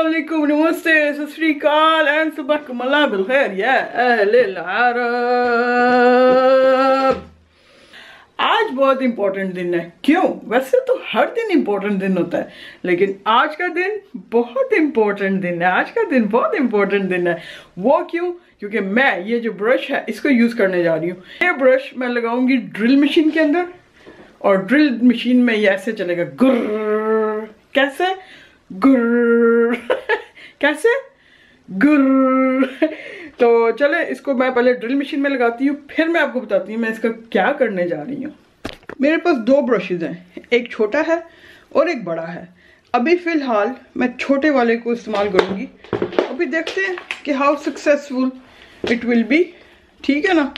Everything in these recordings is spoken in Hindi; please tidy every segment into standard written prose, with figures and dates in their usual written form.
अस्सलामुअलैकुम, नमस्ते, सत श्री अकाल एंड सुबह अल्लाह बिल खैर या अहलिल अरब। आज बहुत इंपॉर्टेंट दिन है। क्यों? वैसे तो हर दिन इंपॉर्टेंट दिन होता है, लेकिन आज का दिन बहुत इंपॉर्टेंट दिन है। आज का दिन बहुत इंपॉर्टेंट दिन है। वो क्यों? क्योंकि मैं ये जो ब्रश है इसको यूज करने जा रही हूँ। ये ब्रश मैं लगाऊंगी ड्रिल मशीन के अंदर, और ड्रिल मशीन में ये ऐसे चलेगा गुर्र। कैसे? गुर्र। कैसे? गुर्र। तो चले इसको मैं पहले ड्रिल मशीन में लगाती हूँ, फिर मैं आपको बताती हूँ मैं इसका क्या करने जा रही हूँ। मेरे पास दो ब्रशेज हैं, एक छोटा है और एक बड़ा है। अभी फिलहाल मैं छोटे वाले को इस्तेमाल करूँगी। अभी देखते हैं कि how successful it will be. ठीक है ना?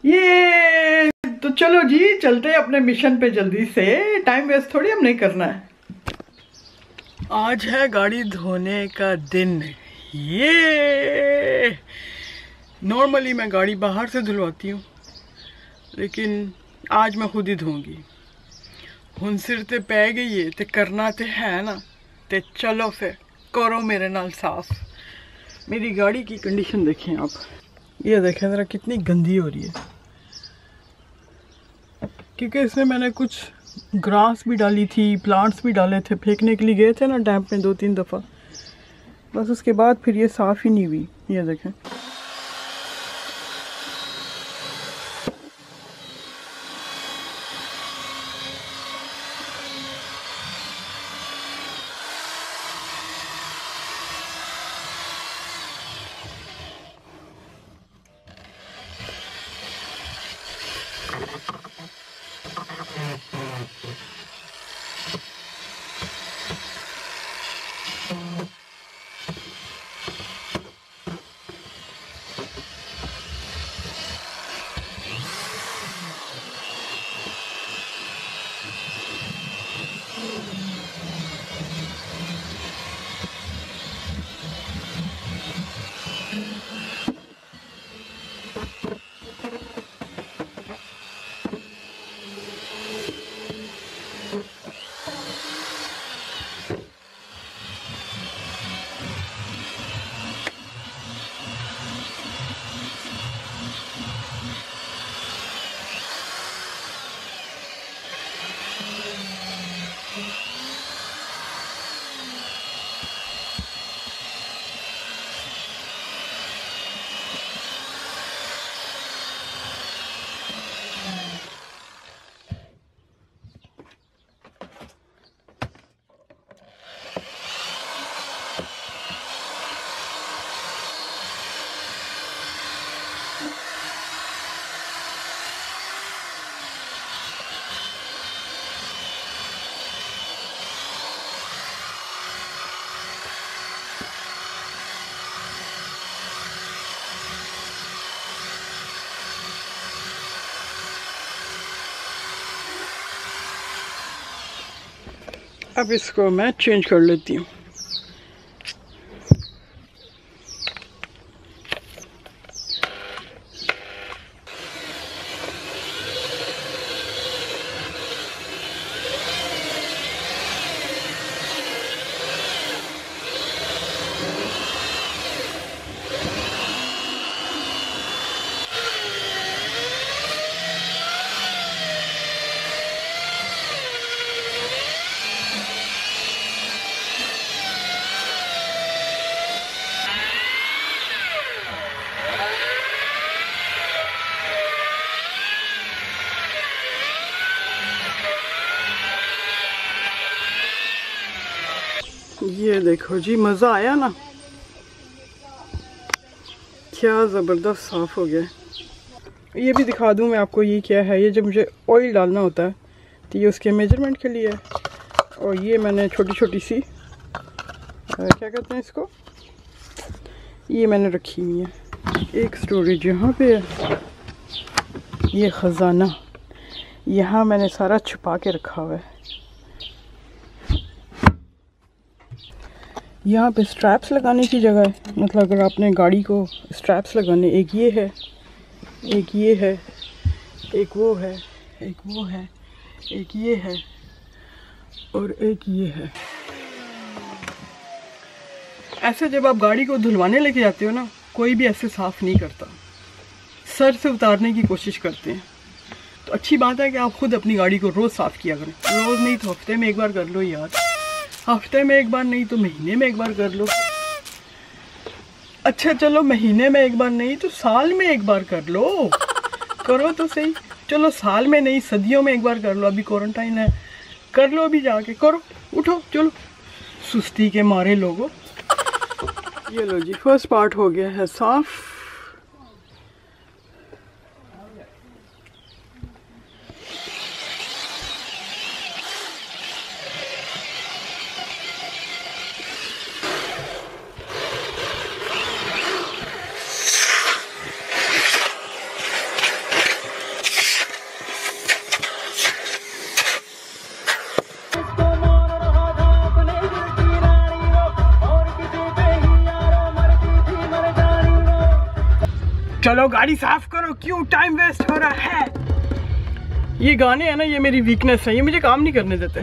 ये तो चलो जी, चलते हैं अपने मिशन पे जल्दी से। टाइम वेस्ट थोड़ी हम नहीं करना है। आज है गाड़ी धोने का दिन। ये नॉर्मली मैं गाड़ी बाहर से धुलवाती हूँ, लेकिन आज मैं खुद ही धोऊंगी। हुन सिर ते पै गई है ते करना ते है ना, ते चलो फिर करो मेरे नाल साफ। मेरी गाड़ी की कंडीशन देखें आप, ये देखें ज़रा कितनी गंदी हो रही है, क्योंकि इसमें मैंने कुछ ग्रास भी डाली थी, प्लांट्स भी डाले थे, फेंकने के लिए गए थे ना डैम्प में 2-3 दफ़ा, बस उसके बाद फिर ये साफ़ ही नहीं हुई। ये देखें। अब इसको मैं चेंज कर लेती हूँ। ये देखो जी, मज़ा आया ना? क्या ज़बरदस्त साफ़ हो गया। ये भी दिखा दूँ मैं आपको ये क्या है। ये जब मुझे ऑयल डालना होता है तो ये उसके मेजरमेंट के लिए है। और ये मैंने छोटी छोटी सी क्या कहते हैं इसको, ये मैंने रखी हुई है। एक स्टोरेज यहाँ पे है, ये ख़जाना यहाँ मैंने सारा छुपा के रखा हुआ है। यहाँ पे स्ट्रैप्स लगाने की जगह है, मतलब अगर आपने गाड़ी को स्ट्रैप्स लगाने, एक ये है, एक ये है, एक वो है, एक वो है, एक ये है, और एक ये है। ऐसे जब आप गाड़ी को धुलवाने लेके जाते हो ना, कोई भी ऐसे साफ नहीं करता, सर से उतारने की कोशिश करते हैं। तो अच्छी बात है कि आप खुद अपनी गाड़ी को रोज साफ किया करें। रोज नहीं तो हफ्ते में एक बार कर लो यार, हफ्ते में एक बार नहीं तो महीने में एक बार कर लो। अच्छा चलो महीने में एक बार नहीं तो साल में एक बार कर लो, करो तो सही। चलो साल में नहीं, सदियों में एक बार कर लो, अभी क्वारंटाइन है, कर लो अभी जाके, करो, उठो चलो, सुस्ती के मारे लोगों। ये लो जी, फर्स्ट पार्ट हो गया है साफ। चलो गाड़ी साफ करो, क्यों टाइम वेस्ट हो रहा है। ये गाने हैं ना, ये मेरी वीकनेस है, ये मुझे काम नहीं करने देते।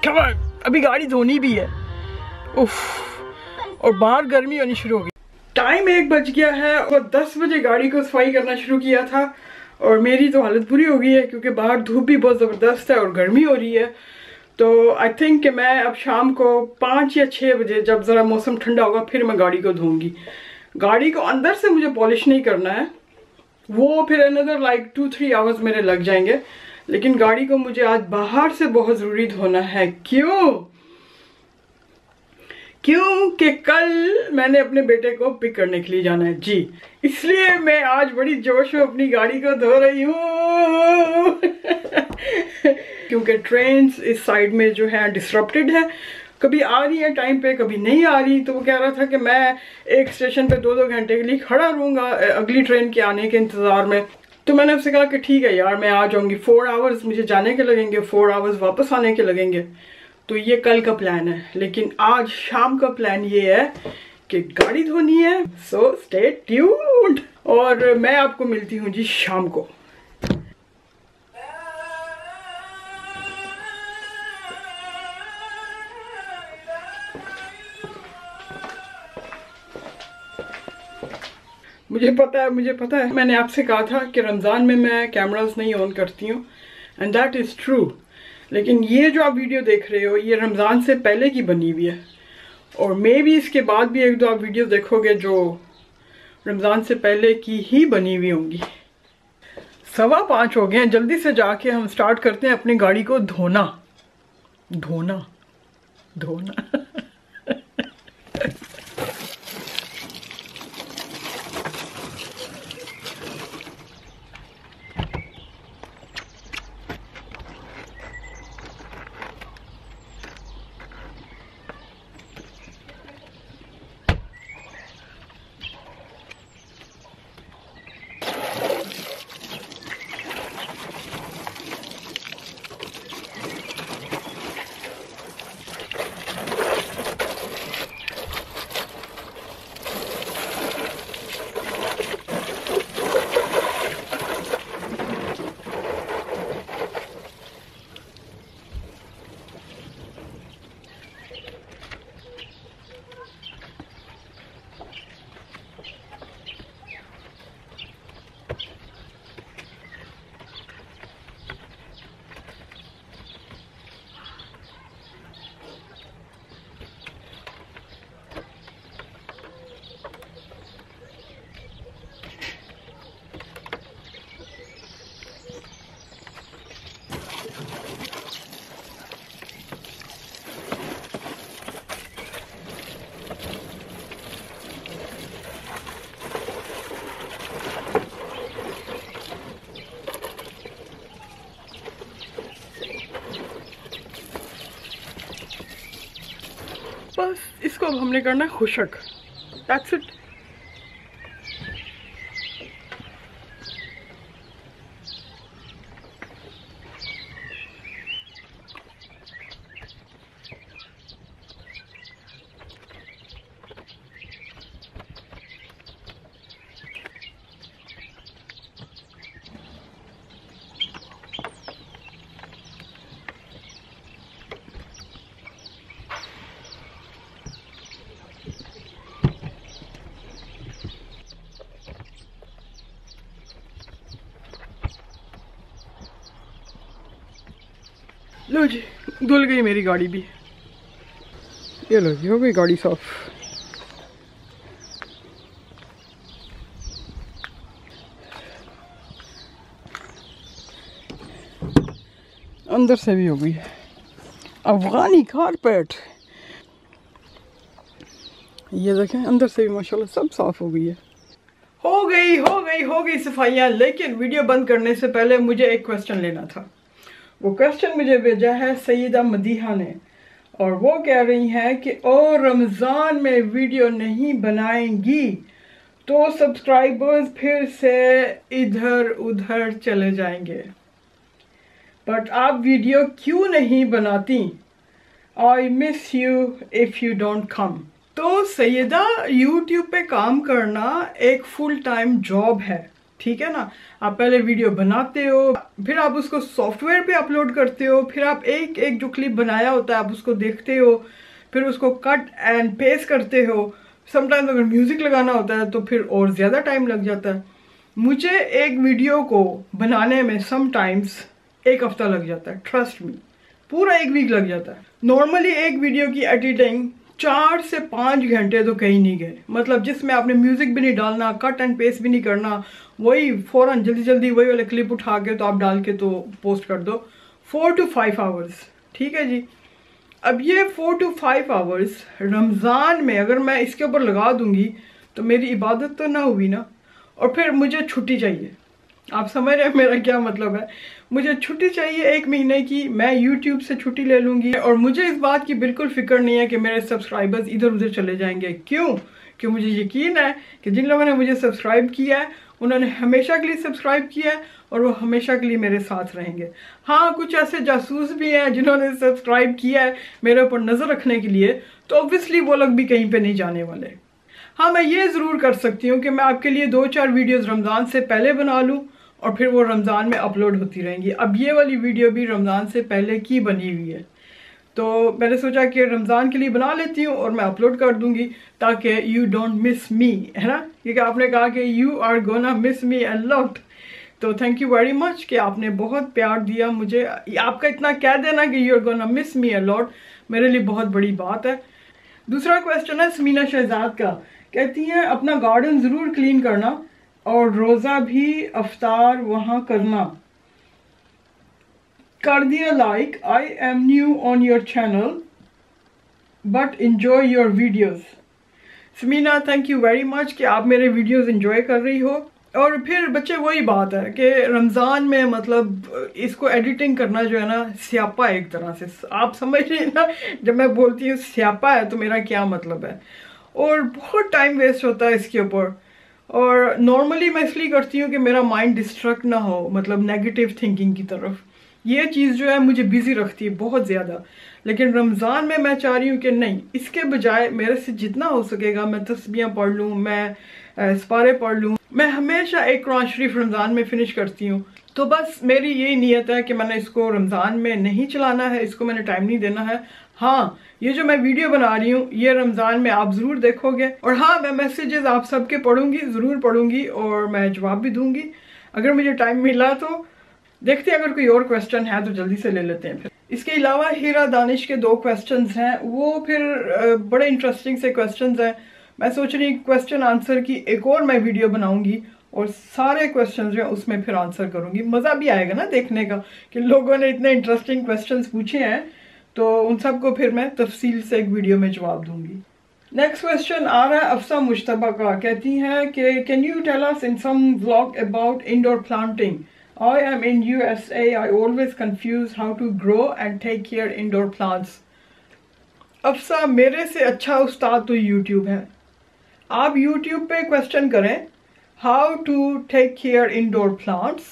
खबर अभी गाड़ी धोनी भी है, उफ, और बाहर गर्मी होनी शुरू हो गई। टाइम 1 बज गया है और 10 बजे गाड़ी को सफाई करना शुरू किया था और मेरी तो हालत बुरी हो गई है क्योंकि बाहर धूप भी बहुत ज़बरदस्त है और गर्मी हो रही है। तो आई थिंक कि मैं अब शाम को 5 या 6 बजे जब ज़रा मौसम ठंडा होगा फिर मैं गाड़ी को धोऊंगी। गाड़ी को अंदर से मुझे पॉलिश नहीं करना है, वो फिर अनदर लाइक 2-3 आवर्स मेरे लग जाएंगे, लेकिन गाड़ी को मुझे आज बाहर से बहुत ज़रूरी धोना है। क्योंकि कल मैंने अपने बेटे को पिक करने के लिए जाना है जी, इसलिए मैं आज बड़ी जोश में अपनी गाड़ी को धो रही हूँ। क्योंकि ट्रेन इस साइड में जो है डिसरप्टेड है, कभी आ रही है टाइम पे, कभी नहीं आ रही। तो वो कह रहा था कि मैं एक स्टेशन पे 2-2 घंटे के लिए खड़ा रहूँगा अगली ट्रेन के आने के इंतज़ार में। तो मैंने उससे कहा कि ठीक है यार, मैं आ जाऊँगी। 4 आवर्स मुझे जाने के लगेंगे, 4 आवर्स वापस आने के लगेंगे। तो ये कल का प्लान है, लेकिन आज शाम का प्लान ये है कि गाड़ी धोनी है। सो स्टे ट्यून्ड और मैं आपको मिलती हूँ जी शाम को। मुझे पता है मैंने आपसे कहा था कि रमज़ान में मैं कैमरास नहीं ऑन करती हूँ, एंड दैट इज़ ट्रू। लेकिन ये जो आप वीडियो देख रहे हो ये रमज़ान से पहले की बनी हुई है, और मे भी इसके बाद भी 1-2 आप वीडियो देखोगे जो रमज़ान से पहले की ही बनी हुई होंगी। 5:15 हो गए हैं, जल्दी से जाके हम स्टार्ट करते हैं अपनी गाड़ी को धोना। बस इसको अब हमने करना है खुशक। That's it. लो जी, धुल गई मेरी गाड़ी भी। ये लो जी, हो गई गाड़ी साफ। अंदर से भी हो गई है अफगानी कारपेट। ये देखें, अंदर से भी माशाल्लाह सब साफ हो गई है। हो गई सफाइयाँ। लेकिन वीडियो बंद करने से पहले मुझे एक क्वेश्चन लेना था। वो क्वेश्चन मुझे भेजा है सईदा मदीहा ने, और वो कह रही हैं कि और रमज़ान में वीडियो नहीं बनाएंगी तो सब्सक्राइबर्स फिर से इधर उधर चले जाएंगे, बट आप वीडियो क्यों नहीं बनाती? I miss you if you don't come. तो सैयदा, यूट्यूब पे काम करना एक फुल टाइम जॉब है, ठीक है ना। आप पहले वीडियो बनाते हो, फिर आप उसको सॉफ्टवेयर पे अपलोड करते हो, फिर आप एक एक जो क्लिप बनाया होता है आप उसको देखते हो, फिर उसको कट एंड पेस्ट करते हो। समटाइम्स अगर म्यूज़िक लगाना होता है तो फिर और ज़्यादा टाइम लग जाता है। मुझे एक वीडियो को बनाने में समटाइम्स एक हफ्ता लग जाता है, ट्रस्ट मी, पूरा एक वीक लग जाता है। नॉर्मली एक वीडियो की एडिटिंग 4 से 5 घंटे तो कहीं नहीं गए, मतलब जिसमें आपने म्यूजिक भी नहीं डालना, कट एंड पेस्ट भी नहीं करना, वही फौरन जल्दी जल्दी वही वाले क्लिप उठा के तो आप डाल के तो पोस्ट कर दो। 4 to 5 आवर्स, ठीक है जी। अब ये 4 to 5 आवर्स रमज़ान में अगर मैं इसके ऊपर लगा दूंगी तो मेरी इबादत तो ना हुई ना। और फिर मुझे छुट्टी चाहिए, आप समझ रहे हैं मेरा क्या मतलब है। मुझे छुट्टी चाहिए 1 महीने की, मैं YouTube से छुट्टी ले लूँगी। और मुझे इस बात की बिल्कुल फिक्र नहीं है कि मेरे सब्सक्राइबर्स इधर उधर चले जाएंगे। क्यों? कि मुझे यकीन है कि जिन लोगों ने मुझे सब्सक्राइब किया है उन्होंने हमेशा के लिए सब्सक्राइब किया है और वो हमेशा के लिए मेरे साथ रहेंगे। हाँ, कुछ ऐसे जासूस भी हैं जिन्होंने सब्सक्राइब किया है मेरे ऊपर नज़र रखने के लिए, तो ऑब्वियसली वो लोग भी कहीं पर नहीं जाने वाले। हाँ, मैं ये ज़रूर कर सकती हूँ कि मैं आपके लिए 2-4 वीडियोज़ रमज़ान से पहले बना लूँ और फिर वो रमज़ान में अपलोड होती रहेंगी। अब ये वाली वीडियो भी रमज़ान से पहले की बनी हुई है, तो मैंने सोचा कि रमज़ान के लिए बना लेती हूँ और मैं अपलोड कर दूँगी ताकि यू डोंट मिस मी, है ना। क्योंकि आपने कहा कि you are gonna miss me a lot, तो थैंक यू वेरी मच कि आपने बहुत प्यार दिया मुझे। आपका इतना कह देना कि you are gonna miss me a lot मेरे लिए बहुत बड़ी बात है। दूसरा क्वेश्चन है समीना शहजाद का, कहती हैं अपना गार्डन ज़रूर क्लीन करना और रोज़ा भी अफ्तार वहाँ करना। कर दिया like, I am new on your channel but enjoy your videos. Samina, thank you very much कि आप मेरे वीडियोस इंजॉय कर रही हो। और फिर बच्चे वही बात है कि रमज़ान में मतलब इसको एडिटिंग करना जो है ना स्यापा है एक तरह से, आप समझ रहे हैं ना। जब मैं बोलती हूँ स्यापा है तो मेरा क्या मतलब है, और बहुत टाइम वेस्ट होता है इसके ऊपर। और नॉर्मली मैं इसलिए करती हूँ कि मेरा माइंड डिस्ट्रैक्ट ना हो, मतलब नेगेटिव थिंकिंग की तरफ। ये चीज़ जो है मुझे बिजी रखती है बहुत ज़्यादा। लेकिन रमज़ान में मैं चाह रही हूँ कि नहीं, इसके बजाय मेरे से जितना हो सकेगा मैं तस्बीहां पढ़ लूँ, मैं सपारे पढ़ लूँ। मैं हमेशा एक कुरान शरीफ रमज़ान में फ़िनिश करती हूँ। तो बस मेरी यही नीयत है कि मैंने इसको रमज़ान में नहीं चलाना है, इसको मैंने टाइम नहीं देना है। हाँ, ये जो मैं वीडियो बना रही हूँ ये रमज़ान में आप ज़रूर देखोगे। और हाँ, मैं मैसेजेस आप सबके पढ़ूंगी, ज़रूर पढ़ूंगी और मैं जवाब भी दूंगी अगर मुझे टाइम मिला तो। देखते हैं अगर कोई और क्वेश्चन है तो जल्दी से ले लेते हैं। फिर इसके अलावा हीरा दानिश के 2 क्वेश्चंस हैं, वो फिर बड़े इंटरेस्टिंग से क्वेश्चंस हैं। मैं सोच रही क्वेश्चन आंसर की एक और मैं वीडियो बनाऊंगी और सारे क्वेश्चंस जो है उसमें फिर आंसर करूंगी। मज़ा भी आएगा ना देखने का कि लोगों ने इतने इंटरेस्टिंग क्वेश्चंस पूछे हैं, तो उन सबको फिर मैं तफसील से एक वीडियो में जवाब दूंगी। नेक्स्ट क्वेश्चन आ रहा है अफसा मुश्तबा का, कहती हैं कि can you tell us in some vlog about indoor planting? I am in USA. I always confuse how to grow and take care indoor plants. अफसा, मेरे से अच्छा उस्ताद तो YouTube है। आप YouTube पे क्वेश्चन करें how to take care indoor plants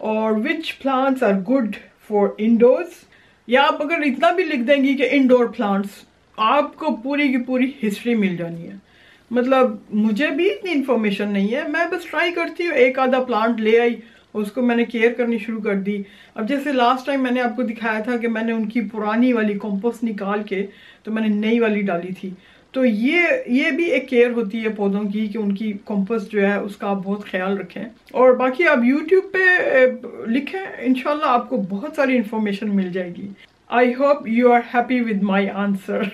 और which plants are good for indoors, या आप अगर इतना भी लिख देंगी कि इंडोर प्लांट्स, आपको पूरी की पूरी हिस्ट्री मिल जानी है। मतलब मुझे भी इतनी इन्फॉर्मेशन नहीं है, मैं बस ट्राई करती हूँ, एक आधा प्लांट ले आई, उसको मैंने केयर करनी शुरू कर दी। अब जैसे लास्ट टाइम मैंने आपको दिखाया था कि मैंने उनकी पुरानी वाली कंपोस्ट निकाल के तो मैंने नई वाली डाली थी, तो ये भी एक केयर होती है पौधों की कि उनकी कंपोस्ट जो है उसका आप बहुत ख्याल रखें। और बाकी आप यूट्यूब पे लिखें, इंशाल्लाह आपको बहुत सारी इंफॉर्मेशन मिल जाएगी। I hope you are happy with my answer.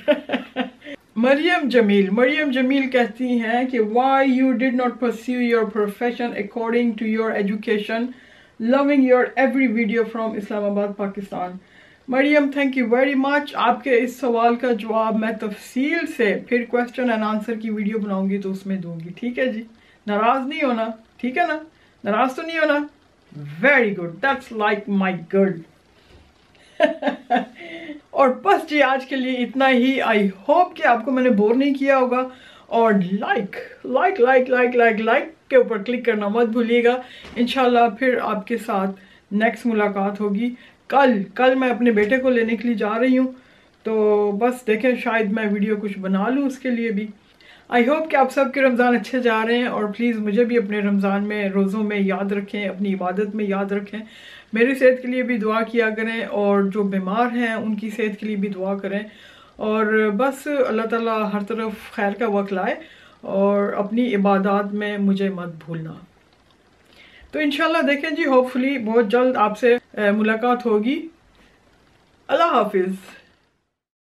Maryam Jamil कहती हैं कि why you did not pursue your profession according to your education, loving your every video from Islamabad Pakistan. Maryam, thank you very much. आपके इस सवाल का जवाब मैं तफसील से फिर क्वेश्चन एंड आंसर की वीडियो बनाऊंगी तो उसमें दूंगी, ठीक है जी। नाराज नहीं होना, ठीक है ना, नाराज तो नहीं होना। Very good, that's like my girl. और बस जी आज के लिए इतना ही। आई होप कि आपको मैंने बोर नहीं किया होगा। और लाइक के ऊपर क्लिक करना मत भूलिएगा। इंशाल्लाह फिर आपके साथ नेक्स्ट मुलाकात होगी। कल मैं अपने बेटे को लेने के लिए जा रही हूँ, तो बस देखें शायद मैं वीडियो कुछ बना लूँ उसके लिए भी। आई होप कि आप सबके रमज़ान अच्छे जा रहे हैं। और प्लीज़ मुझे भी अपने रमज़ान में रोज़ों में याद रखें, अपनी इबादत में याद रखें। मेरी सेहत के लिए भी दुआ किया करें और जो बीमार हैं उनकी सेहत के लिए भी दुआ करें। और बस अल्लाह ताला हर तरफ खैर का वक्त लाए और अपनी इबादत में मुझे मत भूलना। तो इंशाल्लाह देखें जी, होपफुली बहुत जल्द आपसे मुलाकात होगी। अल्लाह हाफिज़।